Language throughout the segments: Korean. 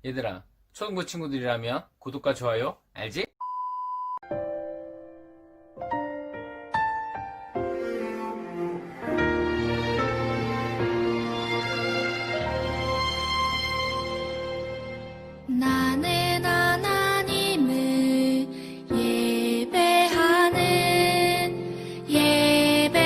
얘들아, 초등부 친구들이라면 구독과 좋아요 알지? 나는 하나님을 예배하는 예배자입니다.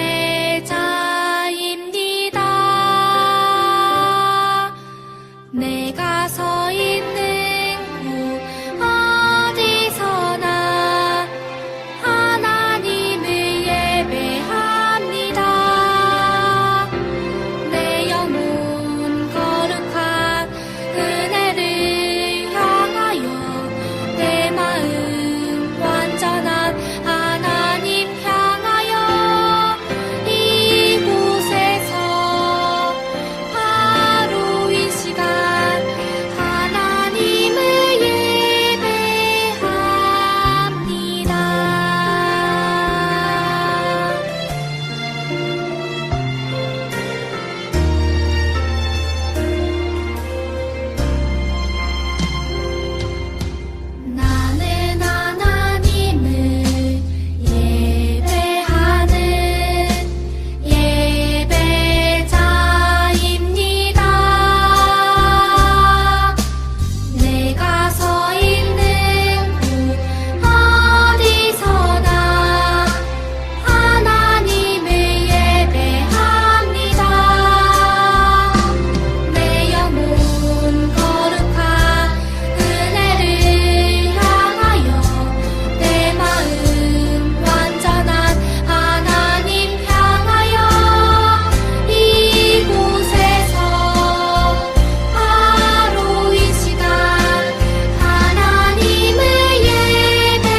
내가 서 있는 곳 어디서나 하나님을 예배합니다. 내 영혼 거룩한 은혜를 향하여 내 마음 완전한 하나님 향하여 이곳에서 바로 이 시간 하나님을 예배합니다. 나는 하나님을 예배하는 예배자입니다. 내가 서 있는 곳 어디서나 하나님을 예배합니다. 내 영혼 거룩한 은혜를 향하여 내 마음 완전한 하나님 향하여 이곳에서 바로 이 시간 하나님을 예배합니다.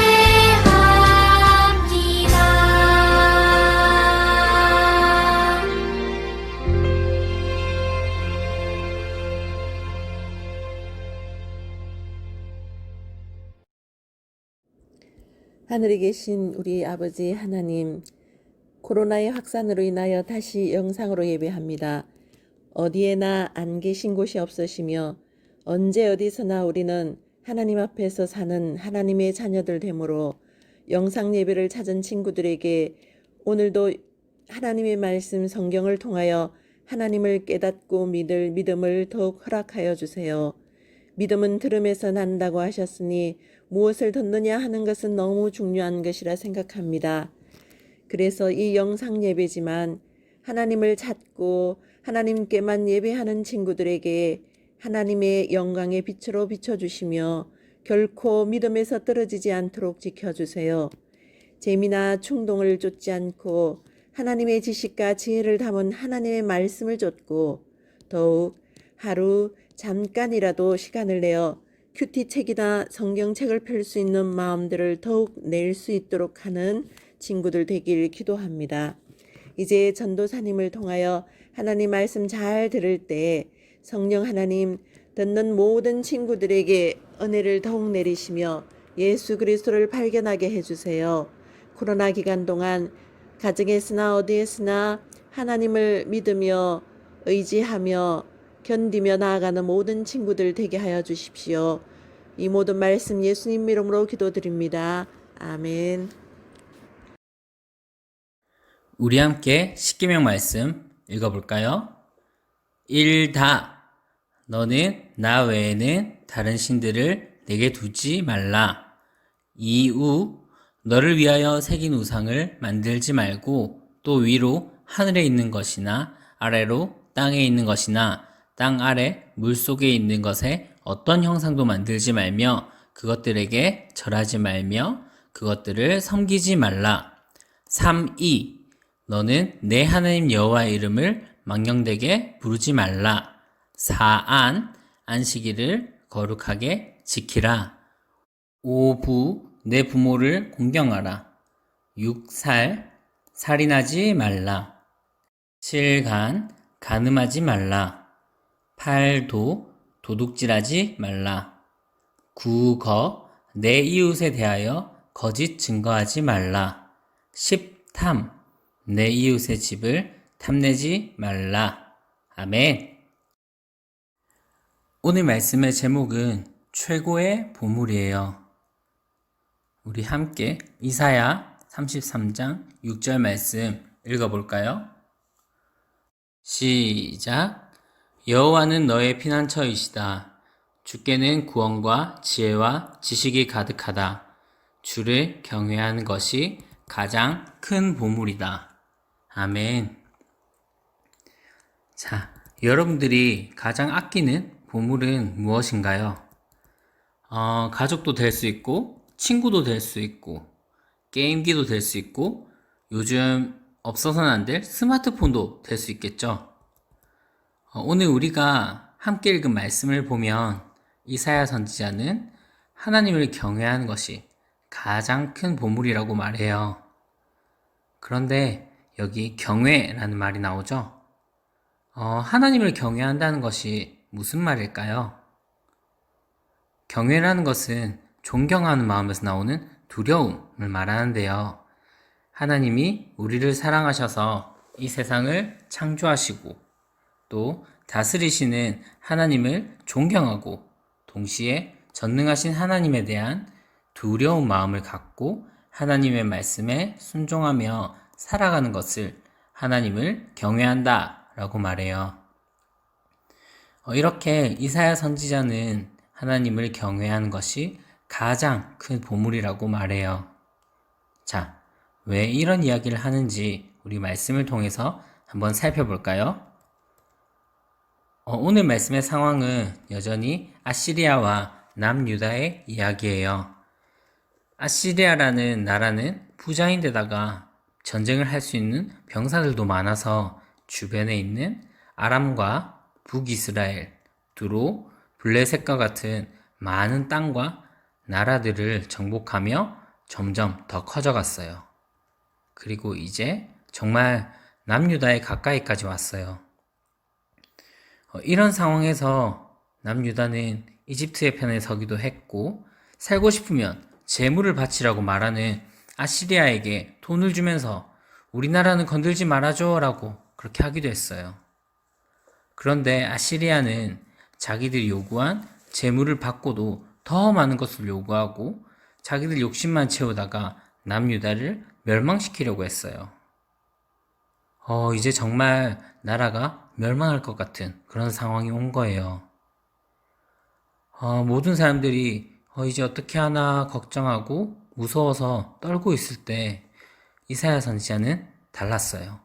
하늘에 계신 우리 아버지 하나님, 코로나의 확산으로 인하여 다시 영상으로 예배합니다. 어디에나 안 계신 곳이 없으시며 언제 어디서나 우리는 하나님 앞에서 사는 하나님의 자녀들 되므로 영상 예배를 찾은 친구들에게 오늘도 하나님의 말씀 성경을 통하여 하나님을 깨닫고 믿을 믿음을 더욱 허락하여 주세요. 믿음은 들음에서 난다고 하셨으니 무엇을 듣느냐 하는 것은 너무 중요한 것이라 생각합니다. 그래서 이 영상 예배지만 하나님을 찾고 하나님께만 예배하는 친구들에게 하나님의 영광의 빛으로 비춰주시며 결코 믿음에서 떨어지지 않도록 지켜주세요. 재미나 충동을 쫓지 않고 하나님의 지식과 지혜를 담은 하나님의 말씀을 쫓고 더욱 하루 잠깐이라도 시간을 내어 큐티책이나 성경책을 펼 수 있는 마음들을 더욱 낼 수 있도록 하는 친구들 되길 기도합니다. 이제 전도사님을 통하여 하나님 말씀 잘 들을 때 성령 하나님 듣는 모든 친구들에게 은혜를 더욱 내리시며 예수 그리스도를 발견하게 해주세요. 코로나 기간 동안 가정에서나 어디에서나 하나님을 믿으며 의지하며 견디며 나아가는 모든 친구들 되게 하여 주십시오. 이 모든 말씀 예수님 이름으로 기도드립니다. 아멘. 우리 함께 십계명 말씀 읽어볼까요? 1다. 너는 나 외에는 다른 신들을 내게 두지 말라. 2우. 너를 위하여 새긴 우상을 만들지 말고 또 위로 하늘에 있는 것이나 아래로 땅에 있는 것이나 땅 아래 물속에 있는 것에 어떤 형상도 만들지 말며 그것들에게 절하지 말며 그것들을 섬기지 말라. 3이. 너는 내 하나님 여호와의 이름을 망령되게 부르지 말라. 4안. 안식일을 거룩하게 지키라. 5부. 내 부모를 공경하라. 6살. 살인하지 말라. 7간. 간음하지 말라. 8도. 도둑질하지 말라. 9거. 내 이웃에 대하여 거짓 증거하지 말라. 10탐. 내 이웃의 집을 탐내지 말라. 아멘. 오늘 말씀의 제목은 최고의 보물이에요. 우리 함께 이사야 33장 6절 말씀 읽어볼까요? 시작. 여호와는 너의 피난처이시다. 주께는 구원과 지혜와 지식이 가득하다. 주를 경외하는 것이 가장 큰 보물이다. 아멘. 자, 여러분들이 가장 아끼는 보물은 무엇인가요? 가족도 될 수 있고, 친구도 될 수 있고, 게임기도 될 수 있고, 요즘 없어서는 안 될 스마트폰도 될 수 있겠죠? 오늘 우리가 함께 읽은 말씀을 보면 이사야 선지자는 하나님을 경외하는 것이 가장 큰 보물이라고 말해요. 그런데 여기 경외라는 말이 나오죠? 하나님을 경외한다는 것이 무슨 말일까요? 경외라는 것은 존경하는 마음에서 나오는 두려움을 말하는데요. 하나님이 우리를 사랑하셔서 이 세상을 창조하시고 또 다스리시는 하나님을 존경하고 동시에 전능하신 하나님에 대한 두려운 마음을 갖고 하나님의 말씀에 순종하며 살아가는 것을 하나님을 경외한다 라고 말해요. 이렇게 이사야 선지자는 하나님을 경외하는 것이 가장 큰 보물이라고 말해요. 자, 왜 이런 이야기를 하는지 우리 말씀을 통해서 한번 살펴볼까요? 오늘 말씀의 상황은 여전히 아시리아와 남유다의 이야기예요. 아시리아라는 나라는 부자인데다가 전쟁을 할 수 있는 병사들도 많아서 주변에 있는 아람과 북이스라엘, 두로, 블레셋과 같은 많은 땅과 나라들을 정복하며 점점 더 커져갔어요. 그리고 이제 정말 남유다에 가까이까지 왔어요. 이런 상황에서 남유다는 이집트의 편에 서기도 했고 살고 싶으면 재물을 바치라고 말하는 아시리아에게 돈을 주면서 우리나라는 건들지 말아줘 라고 그렇게 하기도 했어요. 그런데 아시리아는 자기들이 요구한 재물을 받고도 더 많은 것을 요구하고 자기들 욕심만 채우다가 남유다를 멸망시키려고 했어요. 이제 정말 나라가 멸망할 것 같은 그런 상황이 온 거예요. 모든 사람들이 이제 어떻게 하나 걱정하고 무서워서 떨고 있을 때 이사야 선지자는 달랐어요.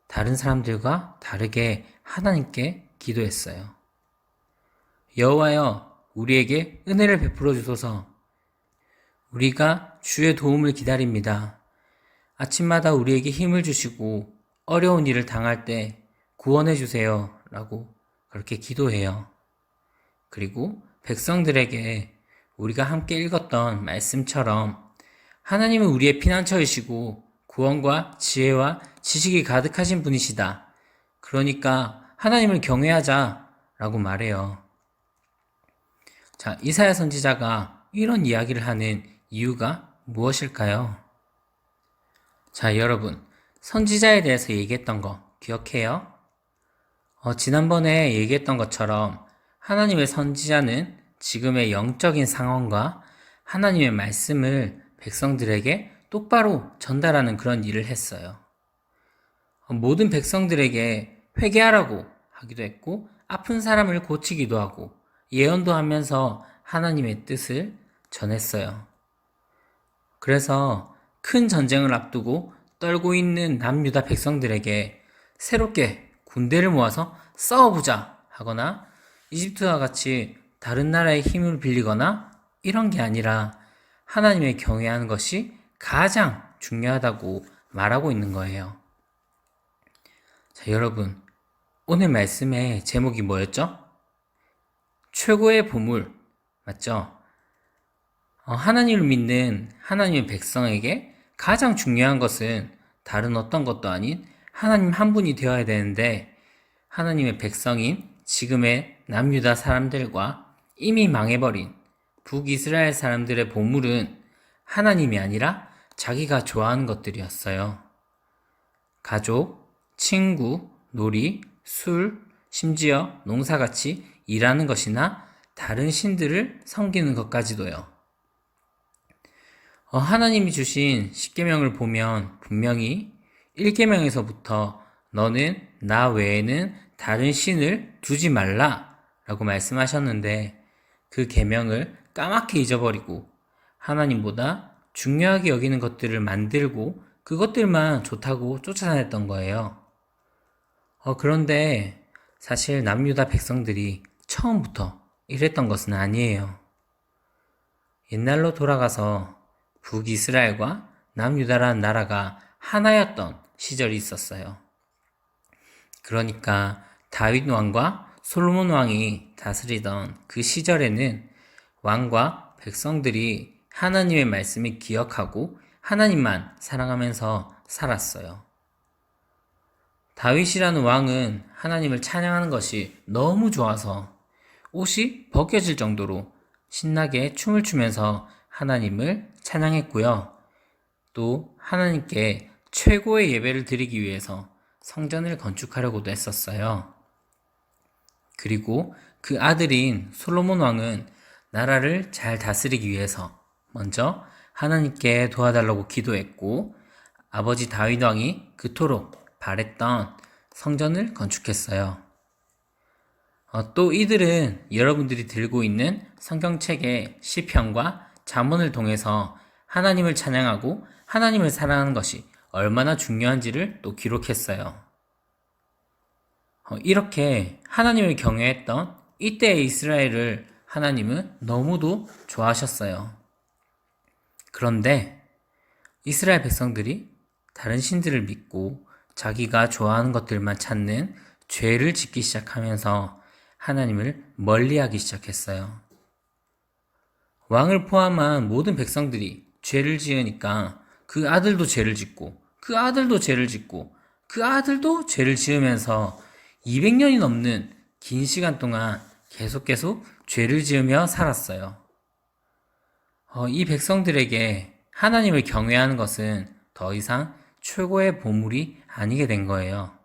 다른 사람들과 다르게 하나님께 기도했어요. 여호와여, 우리에게 은혜를 베풀어 주소서. 우리가 주의 도움을 기다립니다. 아침마다 우리에게 힘을 주시고 어려운 일을 당할 때 구원해 주세요 라고 그렇게 기도해요. 그리고 백성들에게 우리가 함께 읽었던 말씀처럼 하나님은 우리의 피난처이시고 구원과 지혜와 지식이 가득하신 분이시다. 그러니까 하나님을 경외하자 라고 말해요. 자, 이사야 선지자가 이런 이야기를 하는 이유가 무엇일까요? 자, 여러분, 선지자에 대해서 얘기했던 거 기억해요? 지난번에 얘기했던 것처럼 하나님의 선지자는 지금의 영적인 상황과 하나님의 말씀을 백성들에게 똑바로 전달하는 그런 일을 했어요. 모든 백성들에게 회개하라고 하기도 했고 아픈 사람을 고치기도 하고 예언도 하면서 하나님의 뜻을 전했어요. 그래서 큰 전쟁을 앞두고 떨고 있는 남유다 백성들에게 새롭게 군대를 모아서 싸워보자 하거나 이집트와 같이 다른 나라의 힘을 빌리거나 이런 게 아니라 하나님의 경외하는 것이 가장 중요하다고 말하고 있는 거예요. 자, 여러분, 오늘 말씀의 제목이 뭐였죠? 최고의 보물, 맞죠? 하나님을 믿는 하나님의 백성에게 가장 중요한 것은 다른 어떤 것도 아닌 하나님 한 분이 되어야 되는데 하나님의 백성인 지금의 남유다 사람들과 이미 망해버린 북이스라엘 사람들의 보물은 하나님이 아니라 자기가 좋아하는 것들이었어요. 가족, 친구, 놀이, 술, 심지어 농사같이 일하는 것이나 다른 신들을 섬기는 것까지도요. 하나님이 주신 십계명을 보면 분명히 1계명에서부터 너는 나 외에는 다른 신을 두지 말라 라고 말씀하셨는데 그 계명을 까맣게 잊어버리고 하나님보다 중요하게 여기는 것들을 만들고 그것들만 좋다고 쫓아다녔던 거예요. 그런데 사실 남유다 백성들이 처음부터 이랬던 것은 아니에요. 옛날로 돌아가서 북이스라엘과 남유다라는 나라가 하나였던 시절이 있었어요. 그러니까 다윗 왕과 솔로몬 왕이 다스리던 그 시절에는 왕과 백성들이 하나님의 말씀을 기억하고 하나님만 사랑하면서 살았어요. 다윗이라는 왕은 하나님을 찬양하는 것이 너무 좋아서 옷이 벗겨질 정도로 신나게 춤을 추면서 하나님을 찬양했고요. 또 하나님께 최고의 예배를 드리기 위해서 성전을 건축하려고도 했었어요. 그리고 그 아들인 솔로몬 왕은 나라를 잘 다스리기 위해서 먼저 하나님께 도와달라고 기도했고 아버지 다윗 왕이 그토록 바랬던 성전을 건축했어요. 또 이들은 여러분들이 들고 있는 성경책의 시편과 잠언을 통해서 하나님을 찬양하고 하나님을 사랑하는 것이 얼마나 중요한지를 또 기록했어요. 이렇게 하나님을 경외했던 이때의 이스라엘을 하나님은 너무도 좋아하셨어요. 그런데 이스라엘 백성들이 다른 신들을 믿고 자기가 좋아하는 것들만 찾는 죄를 짓기 시작하면서 하나님을 멀리하기 시작했어요. 왕을 포함한 모든 백성들이 죄를 지으니까 그 아들도 죄를 짓고 그 아들도 죄를 짓고 그 아들도 죄를 지으면서 200년이 넘는 긴 시간 동안 계속 죄를 지으며 살았어요. 이 백성들에게 하나님을 경외하는 것은 더 이상 최고의 보물이 아니게 된 거예요.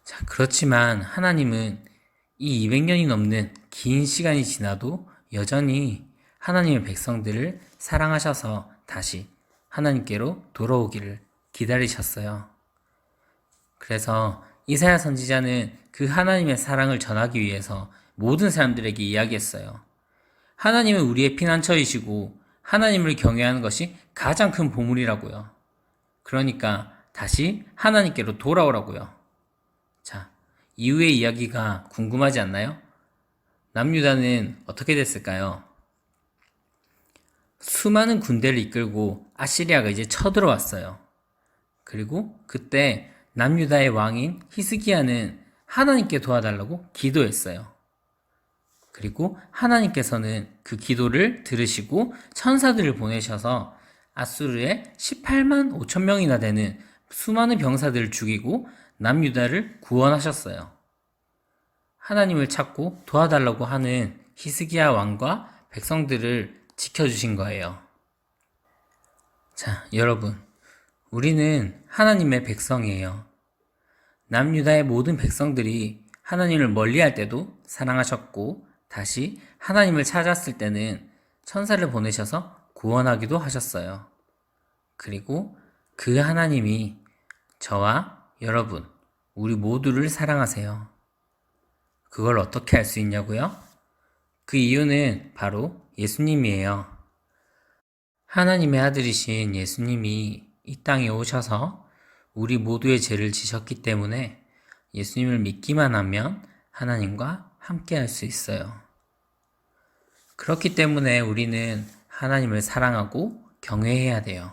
자, 그렇지만 하나님은 이 200년이 넘는 긴 시간이 지나도 여전히 하나님의 백성들을 사랑하셔서 다시 하나님께로 돌아오기를 기다리셨어요. 그래서 이사야 선지자는 그 하나님의 사랑을 전하기 위해서 모든 사람들에게 이야기했어요. 하나님은 우리의 피난처이시고 하나님을 경외하는 것이 가장 큰 보물이라고요. 그러니까 다시 하나님께로 돌아오라고요. 자, 이후의 이야기가 궁금하지 않나요? 남유다는 어떻게 됐을까요? 수많은 군대를 이끌고 아시리아가 이제 쳐들어왔어요. 그리고 그때 남유다의 왕인 히스기야는 하나님께 도와달라고 기도했어요. 그리고 하나님께서는 그 기도를 들으시고 천사들을 보내셔서 아수르의 18만 5천 명이나 되는 수많은 병사들을 죽이고 남유다를 구원하셨어요. 하나님을 찾고 도와달라고 하는 히스기야 왕과 백성들을 지켜주신 거예요. 자, 여러분, 우리는 하나님의 백성이에요. 남유다의 모든 백성들이 하나님을 멀리할 때도 사랑하셨고 다시 하나님을 찾았을 때는 천사를 보내셔서 구원하기도 하셨어요. 그리고 그 하나님이 저와 여러분, 우리 모두를 사랑하세요. 그걸 어떻게 할 수 있냐고요? 그 이유는 바로 예수님이에요. 하나님의 아들이신 예수님이 이 땅에 오셔서 우리 모두의 죄를 지셨기 때문에 예수님을 믿기만 하면 하나님과 함께 할 수 있어요. 그렇기 때문에 우리는 하나님을 사랑하고 경외해야 돼요.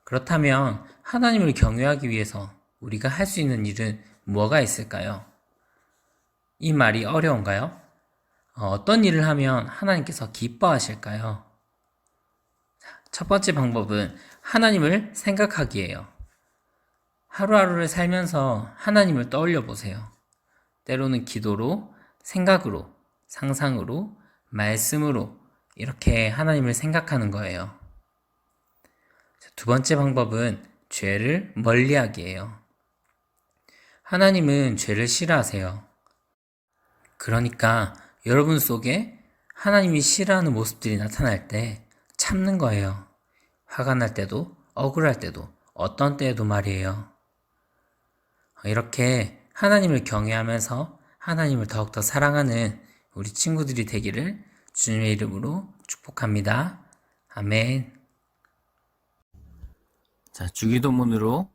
그렇다면 하나님을 경외하기 위해서 우리가 할 수 있는 일은 뭐가 있을까요? 이 말이 어려운가요? 어떤 일을 하면 하나님께서 기뻐하실까요? 첫 번째 방법은 하나님을 생각하기예요. 하루하루를 살면서 하나님을 떠올려 보세요. 때로는 기도로, 생각으로, 상상으로, 말씀으로 이렇게 하나님을 생각하는 거예요. 두 번째 방법은 죄를 멀리하기예요. 하나님은 죄를 싫어하세요. 그러니까 여러분 속에 하나님이 싫어하는 모습들이 나타날 때 참는 거예요. 화가 날 때도, 억울할 때도, 어떤 때에도 말이에요. 이렇게 하나님을 경외하면서 하나님을 더욱더 사랑하는 우리 친구들이 되기를 주님의 이름으로 축복합니다. 아멘. 자, 주기도문으로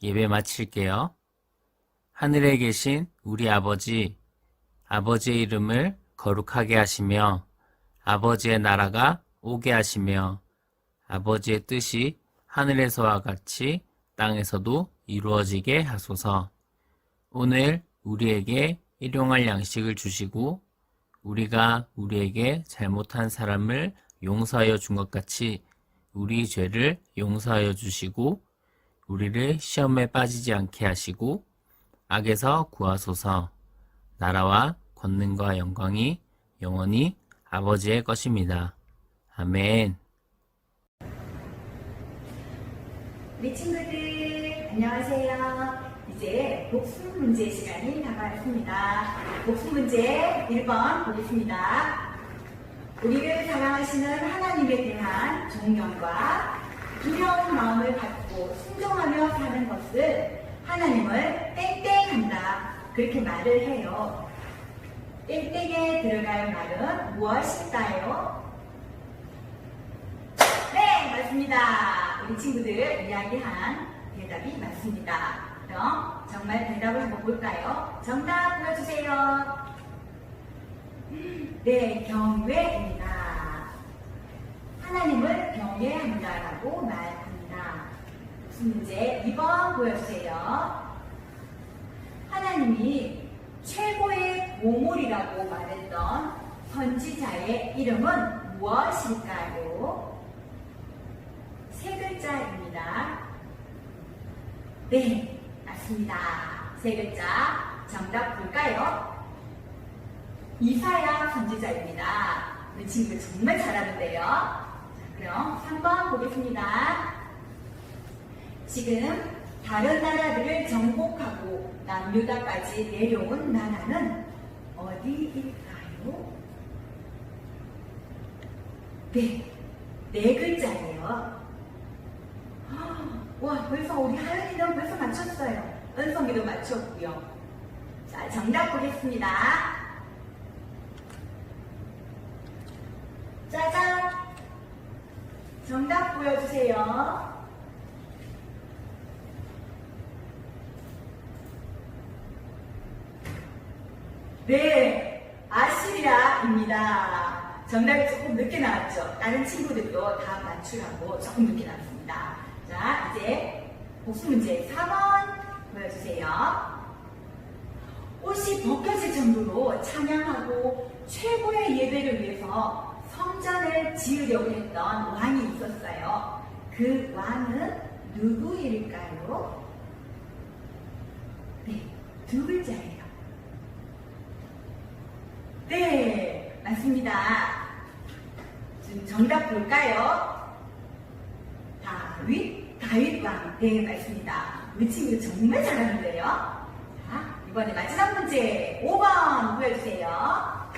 예배 마칠게요. 하늘에 계신 우리 아버지, 아버지의 이름을 거룩하게 하시며 아버지의 나라가 오게 하시며 아버지의 뜻이 하늘에서와 같이 땅에서도 이루어지게 하소서. 오늘 우리에게 일용할 양식을 주시고 우리가 우리에게 잘못한 사람을 용서하여 준 것 같이 우리 죄를 용서하여 주시고 우리를 시험에 빠지지 않게 하시고 악에서 구하소서. 나라와 권능과 영광이 영원히 아버지의 것입니다. 아멘. 우리 친구들 안녕하세요. 이제 복습 문제 시간이 다가왔습니다. 복습 문제 1번 보겠습니다. 우리를 사랑하시는 하나님에 대한 존경과 두려운 마음을 갖고 순종하며 사는 것을 하나님을 땡땡한다, 그렇게 말을 해요. 땡땡에 들어갈 말은 무엇일까요? 네, 맞습니다. 우리 친구들 이야기한 대답이 맞습니다. 그럼 정말 대답을 한번 볼까요? 정답 보여주세요. 네, 경외입니다. 하나님을 경외한다라고 말합니다. 무슨 문제? 2번 보여주세요. 하나님이 최고의 보물이라고 말했던 선지자의 이름은 무엇일까요? 세 글자입니다. 네, 맞습니다. 세 글자. 정답 볼까요? 이사야 선지자입니다. 우리 친구들 정말 잘하는데요. 자, 그럼 3번 보겠습니다. 지금 다른 나라들을 정복하고 남유다까지 내려온 나라는 어디일까요? 네, 네 글자예요. 와, 벌써 우리 하연이는 벌써 맞췄어요. 은성이도 맞췄고요. 자, 정답 보겠습니다. 짜잔! 정답 보여주세요. 네, 아시리아입니다. 정답이 조금 늦게 나왔죠. 다른 친구들도 다 맞추라고 조금 늦게 나왔습니다. 자, 이제 복수 문제 4번 보여주세요. 옷이 벗겨질 정도로 찬양하고 최고의 예배를 위해서 성전을 지으려고 했던 왕이 있었어요. 그 왕은 누구일까요? 네, 두 글자예요. 네, 맞습니다. 지금 정답 볼까요? 다윗 왕. 네, 맞습니다. 우리 친구들 정말 잘하는데요. 자, 이번에 마지막 문제 5번 보여주세요.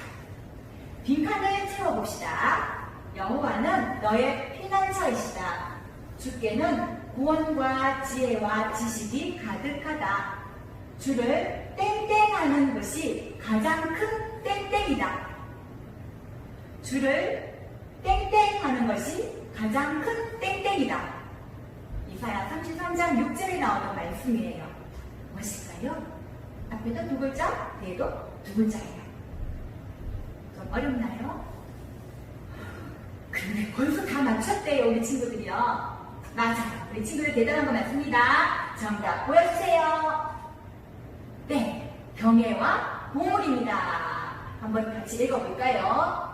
빈칸을 채워봅시다. 여호와는 너의 피난처이시다. 주께는 구원과 지혜와 지식이 가득하다. 주를 땡땡하는 것이 가장 큰 땡땡이다. 주를 땡땡하는 것이 가장 큰 땡땡이다. 이사야 33장 6절에 나오는 말씀이에요. 무엇일까요? 앞에도 두 글자, 뒤에도 두 글자예요. 좀 어렵나요? 근데 벌써 다 맞췄대요, 우리 친구들이요. 맞아요. 우리 친구들 대단한 거 맞습니다. 정답 보여주세요. 네, 경외와 보물입니다. 한번 같이 읽어볼까요?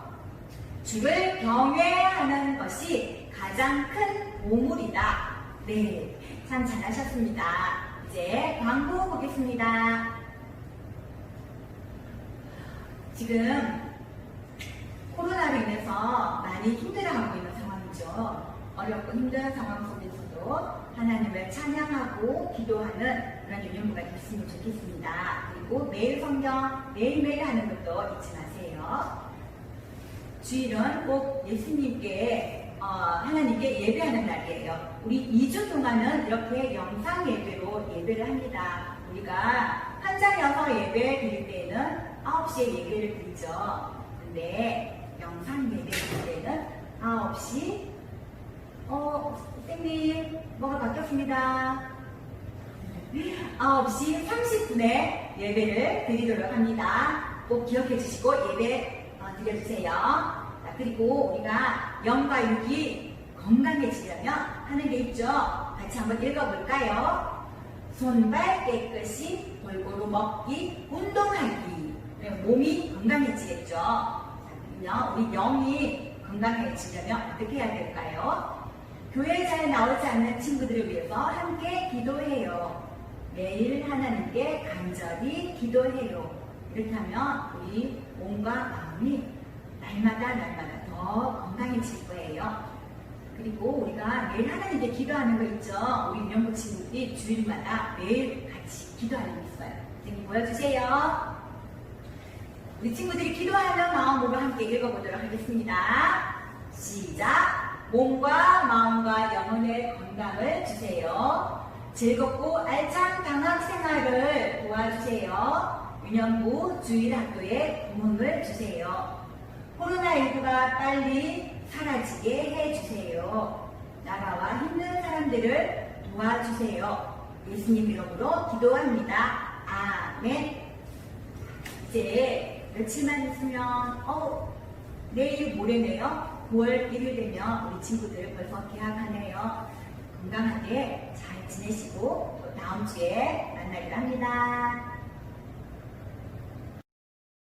주를 경외하는 것이 가장 큰 보물이다. 네, 참 잘하셨습니다. 이제 광고 보겠습니다. 지금 코로나로 인해서 많이 힘들어하고 있는 상황이죠. 어렵고 힘든 상황 속에서도 하나님을 찬양하고 기도하는 그런 유년부가 됐으면 좋겠습니다. 그리고 매일 성경 매일매일 하는 것도 잊지 마세요. 주일은 꼭 예수님께 하나님께 예배하는 날이에요. 우리 2주 동안은 이렇게 영상 예배로 예배를 합니다. 우리가 현장에서 예배 드릴 때에는 9시에 예배를 드리죠. 근데 영상 예배 드릴 때는 9시 선생님 뭐가 바뀌었습니다. 9시 30분에 예배를 드리도록 합니다. 꼭 기억해 주시고 예배 드려주세요. 자, 그리고 우리가 영과 육이 건강해지려면 하는 게 있죠. 같이 한번 읽어볼까요? 손발 깨끗이 골고루 먹기, 운동하기. 몸이 건강해지겠죠. 자, 그러면 우리 영이 건강해지려면 어떻게 해야 될까요? 교회에 잘 나오지 않는 친구들을 위해서 함께 기도해요. 매일 하나님께 간절히 기도해요. 이렇게 하면 우리 몸과 마음이 날마다 더 건강해질 거예요. 그리고 우리가 매일 하나님께 기도하는 거 있죠. 우리 명부 친구들이 주일마다 매일 같이 기도하는 게 있어요. 선생님 보여주세요. 우리 친구들이 기도하는 마음으로 함께 읽어보도록 하겠습니다. 시작! 몸과 마음과 영혼의 건강을 주세요. 즐겁고 알찬 방학 생활을 도와주세요. 유년부 주일학교에 도움을 주세요. 코로나19가 빨리 사라지게 해주세요. 나라와 힘든 사람들을 도와주세요. 예수님 이름으로 기도합니다. 아멘. 이제 며칠만 있으면 내일 모레네요. 9월 1일 되면 우리 친구들 벌써 개학하네요. 건강하게 잘 지내시고 또 다음 주에 만나기로 합니다.